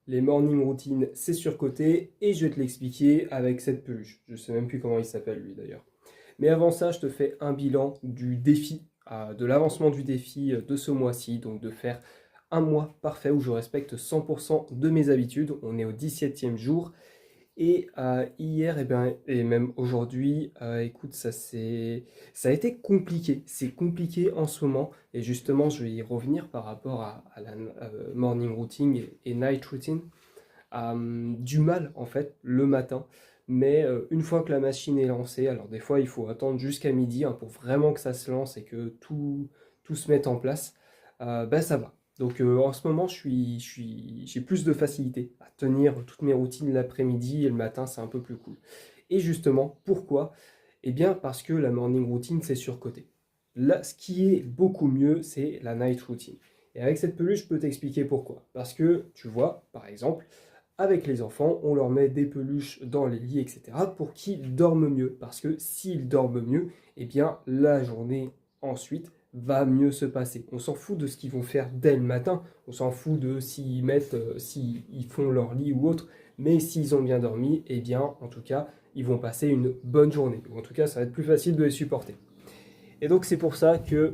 Les morning routines, c'est surcoté et je vais te l'expliquer avec cette peluche. Je sais même plus comment il s'appelle lui d'ailleurs. Mais avant ça, je te fais un bilan du défi, de l'avancement du défi de ce mois-ci, donc de faire un mois parfait où je respecte 100% de mes habitudes. On est au 17e jour et hier et même aujourd'hui, écoute, ça a été compliqué. C'est compliqué en ce moment et justement, je vais y revenir par rapport à la morning routine et night routine. Du mal en fait le matin, mais une fois que la machine est lancée, alors des fois il faut attendre jusqu'à midi pour vraiment que ça se lance et que tout se mette en place, ça va. Donc en ce moment j'ai plus de facilité à tenir toutes mes routines l'après-midi et le matin c'est un peu plus cool. Et justement, pourquoi? Eh bien parce que la morning routine c'est surcoté. Là, ce qui est beaucoup mieux, c'est la night routine. Et avec cette peluche, je peux t'expliquer pourquoi. Parce que, tu vois, par exemple, avec les enfants, on leur met des peluches dans les lits, etc. pour qu'ils dorment mieux. Parce que s'ils dorment mieux, eh bien, la journée ensuite va mieux se passer. On s'en fout de ce qu'ils vont faire dès le matin, on s'en fout de s'ils font leur lit ou autre, mais s'ils ont bien dormi, eh bien, en tout cas, ils vont passer une bonne journée. Ou en tout cas, ça va être plus facile de les supporter. Et donc c'est pour ça que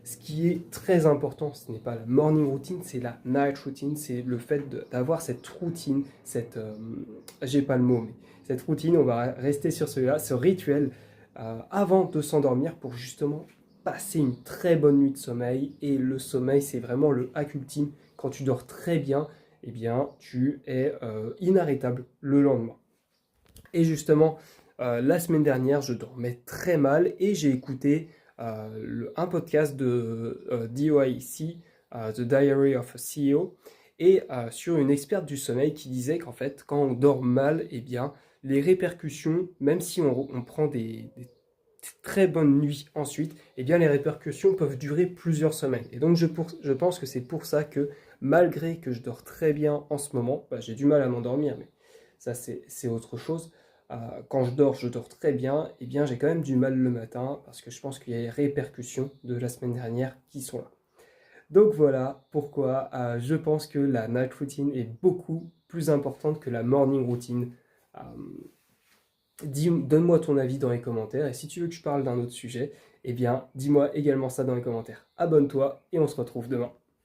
ce qui est très important, ce n'est pas la morning routine, c'est la night routine, c'est le fait d'avoir cette routine, j'ai pas le mot, mais cette routine, on va rester sur celui-là, ce rituel avant de s'endormir pour justement passer une très bonne nuit de sommeil. Et le sommeil, c'est vraiment le hack ultime. Quand tu dors très bien, eh bien, tu es inarrêtable le lendemain. Et justement, la semaine dernière, je dormais très mal et j'ai écouté un podcast de DOIC, The Diary of a CEO, et sur une experte du sommeil qui disait qu'en fait, quand on dort mal, eh bien, les répercussions, même si on prend des très bonnes nuits ensuite, eh bien, les répercussions peuvent durer plusieurs semaines. Et donc, je pense que c'est pour ça que, malgré que je dors très bien en ce moment, j'ai du mal à m'endormir, mais ça, c'est autre chose. Quand je dors très bien, eh bien, j'ai quand même du mal le matin parce que je pense qu'il y a les répercussions de la semaine dernière qui sont là. Donc voilà pourquoi je pense que la night routine est beaucoup plus importante que la morning routine. Euh, Donne-moi ton avis dans les commentaires et si tu veux que je parle d'un autre sujet, eh bien, dis-moi également ça dans les commentaires. Abonne-toi et on se retrouve demain.